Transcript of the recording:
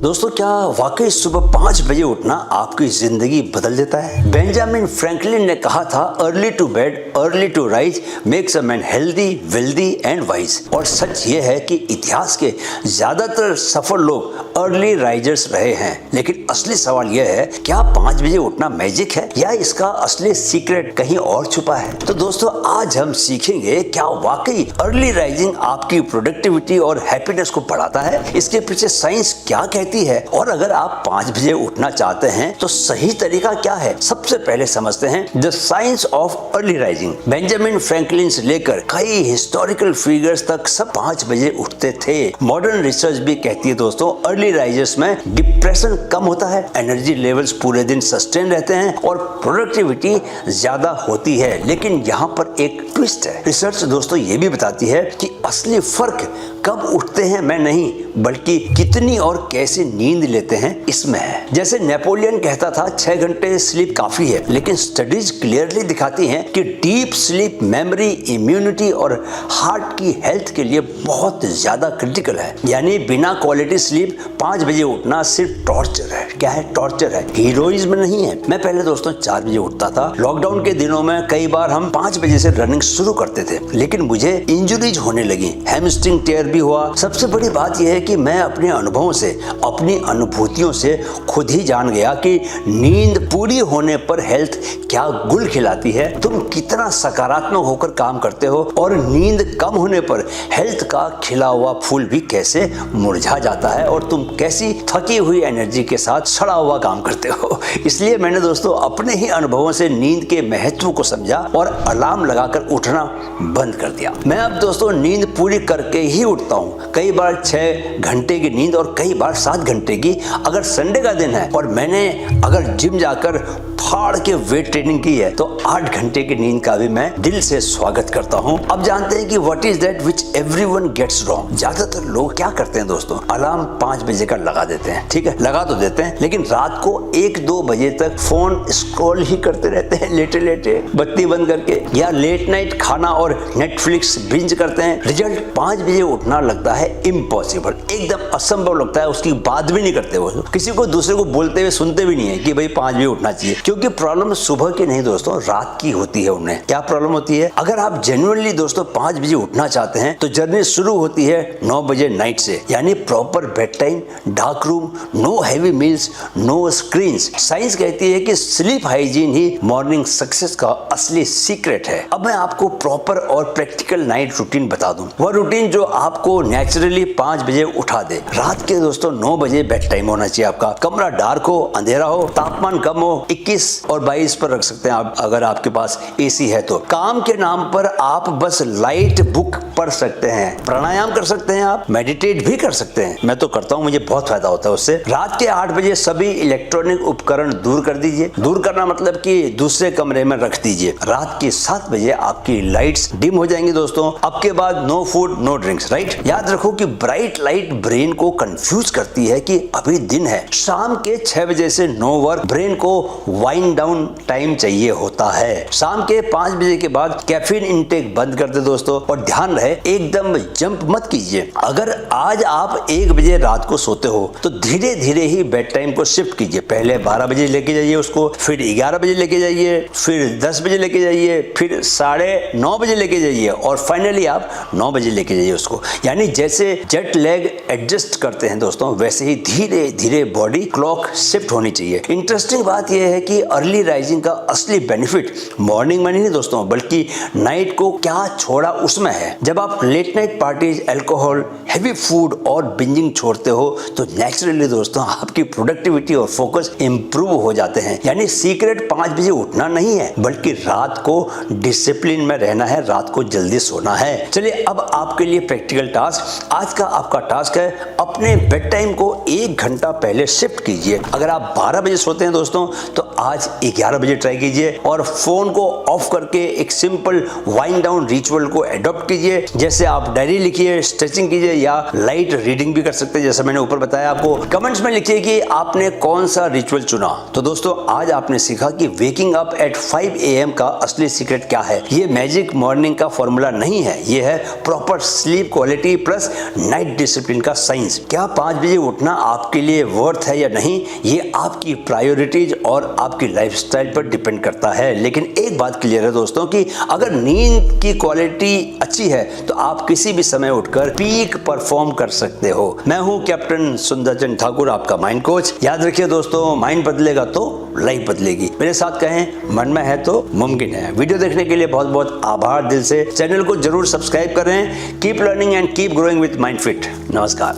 दोस्तों, क्या वाकई सुबह 5 बजे उठना आपकी जिंदगी बदल देता है? बेंजामिन फ्रैंकलिन ने कहा था, early to bed early to rise makes a man healthy, wealthy and wise. और सच ये है कि इतिहास के ज्यादातर सफल लोग अर्ली राइजर्स रहे हैं। लेकिन असली सवाल यह है, क्या 5 बजे उठना मैजिक है या इसका असली सीक्रेट कहीं और छुपा है? तो दोस्तों, आज हम सीखेंगे क्या वाकई अर्ली राइजिंग आपकी प्रोडक्टिविटी और हैप्पीनेस को बढ़ाता है, इसके पीछे साइंस क्या कहती है, और अगर आप 5 बजे उठना चाहते हैं तो सही तरीका क्या है। सबसे पहले समझते हैं the science of early rising. Benjamin Franklin से लेकर कई हिस्टोरिकल फिगर्स तक सब 5 बजे उठते थे। मॉडर्न रिसर्च भी कहती है दोस्तों, अर्ली राइजर्स में डिप्रेशन कम होता है, एनर्जी लेवल्स पूरे दिन सस्टेन रहते हैं और प्रोडक्टिविटी ज्यादा होती है। लेकिन यहाँ पर एक ट्विस्ट है। रिसर्च दोस्तों ये भी बताती है कि असली फर्क कब उठते हैं मैं नहीं, बल्कि कितनी और कैसे नींद लेते हैं इसमें है। जैसे नेपोलियन कहता था 6 घंटे स्लीप काफी है, लेकिन स्टडीज क्लियरली दिखाती हैं कि डीप स्लीप मेमोरी, इम्यूनिटी और हार्ट की हेल्थ के लिए बहुत ज्यादा क्रिटिकल है। यानी बिना क्वालिटी स्लीप 5 बजे उठना सिर्फ टॉर्चर है। क्या है? टॉर्चर है, हीरोइज्म नहीं है। मैं पहले दोस्तों 4 बजे उठता था। लॉकडाउन के दिनों में कई बार हम 5 बजे से रनिंग शुरू करते थे, लेकिन मुझे इंजुरीज होने लगी, हैमस्ट्रिंग टेयर भी हुआ। सबसे बड़ी बात यह है कि मैं अपने अनुभवों से, अपनी अनुभूतियों से खुद ही जान गया कि नींद पूरी होने पर हेल्थ क्या गुल खिलाती है, तुम कितना सकारात्मक होकर काम करते हो, और नींद कम होने पर हेल्थ का खिला हुआ फूल भी कैसे मुरझा जाता है और तुम कैसी थकी हुई एनर्जी के साथ सड़ा हुआ काम करते हो। इसलिए मैंने दोस्तों अपने ही अनुभवों से नींद के महत्व को समझा और अलार्म लगाकर उठना बंद कर दिया। मैं अब दोस्तों नींद पूरी करके ही उठता हूँ। कई बार 6 घंटे की नींद और कई बार 7 घंटे की। अगर संडे का दिन है और मैंने अगर जिम जाकर फाड़ के वेट ट्रेनिंग की है तो 8 घंटे की नींद का भी मैं दिल से स्वागत करता हूं। अब जानते हैं कि what is that which everyone gets wrong. ज्यादातर लोग क्या करते हैं दोस्तों, अलार्म 5 बजे का लगा देते हैं। ठीक है, लगा तो देते हैं, लेकिन रात को 1-2 बजे तक फोन स्क्रॉल ही करते रहते हैं, लेटे लेटे बत्ती बंद करके, या लेट नाइट खाना और नेटफ्लिक्स बिंज करते हैं। रिजल्ट 5 बजे उठना लगता है इम्पॉसिबल, एकदम असंभव लगता है। उसकी बात भी नहीं करते वो, किसी को दूसरे को बोलते हुए सुनते भी नहीं है कि भाई 5 बजे उठना चाहिए, क्योंकि प्रॉब्लम सुबह की नहीं दोस्तों, रात की होती है। उन्हें क्या प्रॉब्लम होती है? अगर आप जेन्युइनली दोस्तों 5 बजे उठना चाहते हैं तो जर्नी शुरू होती है 9 बजे नाइट से, यानी proper bed time, dark room, no heavy meals, no screens. Science कहती है कि स्लीप हाइजीन ही मॉर्निंग सक्सेस का असली सीक्रेट है। अब मैं आपको प्रॉपर और प्रैक्टिकल नाइट रूटीन बता दूं, वह रूटीन जो आपको नेचुरली 5 बजे उठा दे। रात के दोस्तों 9 बजे बेड टाइम होना चाहिए आपका। कमरा डार्क हो, अंधेरा हो, तापमान कम हो, 21 और 22 पर रख सकते हैं आप, अगर आपके पास एसी है तो। काम के नाम पर आप बस लाइट बुक पढ़ सकते हैं, प्राणायाम कर सकते हैं, आप मेडिटेट भी कर सकते हैं। मैं तो करता हूं, मुझे बहुत फायदा होता है उससे। रात के 8 बजे सभी इलेक्ट्रॉनिक उपकरण दूर कर दीजिए। दूर करना मतलब कि दूसरे कमरे में रख दीजिए। रात के 7 बजे आपकी लाइट्स डिम हो जाएंगी दोस्तों। अब के बाद no food, no drinks, right? याद रखो कि ब्राइट लाइट ब्रेन को कंफ्यूज करती है कि अभी दिन है। शाम के 6 बजे से 9 वर्क ब्रेन को वाइंड डाउन टाइम चाहिए होता है। शाम के 5 बजे के बाद कैफीन इंटेक बंद कर दे दोस्तों, और ध्यान रहे एकदम जंप मत कीजिए। अगर आज आप 1 बजे रात को सोते हो तो धीरे धीरे ही बेड टाइम को शिफ्ट कीजिए। पहले 12 बजे लेके जाइए उसको, फिर 11 बजे लेके जाइए, फिर 10 बजे लेके जाइए, फिर 9:30 बजे लेके जाइए, और फाइनली आप 9 बजे लेके जाइए उसको। यानी जैसे जेट लैग एडजस्ट करते हैं दोस्तों, वैसे ही धीरे धीरे बॉडी क्लॉक शिफ्ट होनी चाहिए। इंटरेस्टिंग बात यह है कि अर्ली राइजिंग का असली बेनिफिट मॉर्निंग में नहीं दोस्तों, बल्कि नाइट को क्या छोड़ा उसमें है। जब आप late night parties, alcohol, heavy food और बिंजिंग छोड़ते हो तो नेचुरली दोस्तों आपकी प्रोडक्टिविटी और फोकस इंप्रूव हो जाते हैं। यानी सीक्रेट 5 बजे उठना नहीं है, बल्कि रात को डिसिप्लिन में रहना है, रात को जल्दी सोना है। चलिए अब आपके लिए प्रैक्टिकल टास्क। आज का आपका टास्क है अपने बेड टाइम को 1 घंटा पहले शिफ्ट कीजिए। अगर आप 12 बजे सोते हैं दोस्तों तो आज 11 बजे ट्राई कीजिए, और फोन को ऑफ करके एक सिंपल वाइंड डाउन रिचुअल को एडॉप्ट कीजिए। जैसे आप डायरी लिखिए, स्ट्रेचिंग कीजिए, या लाइट रीडिंग भी कर सकते हैं, जैसे मैंने ऊपर बताया आपको। कमेंट्स में लिखिए कि आपने कौन सा रिचुअल चुना। तो दोस्तों आज आपने सीखा कि वेकिंग अप एट 5 AM का असली सीक्रेट क्या है। है। ये मैजिक मॉर्निंग का फॉर्मूला नहीं है, ये है proper sleep quality plus night discipline का साइंस। क्या 5 बजे उठना आपके लिए वर्थ है या नहीं, ये आपकी प्रायोरिटीज और आपकी लाइफस्टाइल पर डिपेंड करता है। लेकिन एक बात क्लियर है दोस्तों कि अगर नींद की क्वालिटी अच्छी है तो आप किसी भी समय उठकर पीक परफॉर्म कर सकते हो। मैं हूं कैप्टन सुंदरचंद ठाकुर, आपका माइंड कोच। याद रखिए दोस्तों, माइंड बदलेगा तो लाइफ बदलेगी। मेरे साथ कहें, मन में है तो मुमकिन है। वीडियो देखने के लिए बहुत बहुत आभार दिल से। चैनल को जरूर सब्सक्राइब करें। Keep learning and keep growing with mind fit. नमस्कार।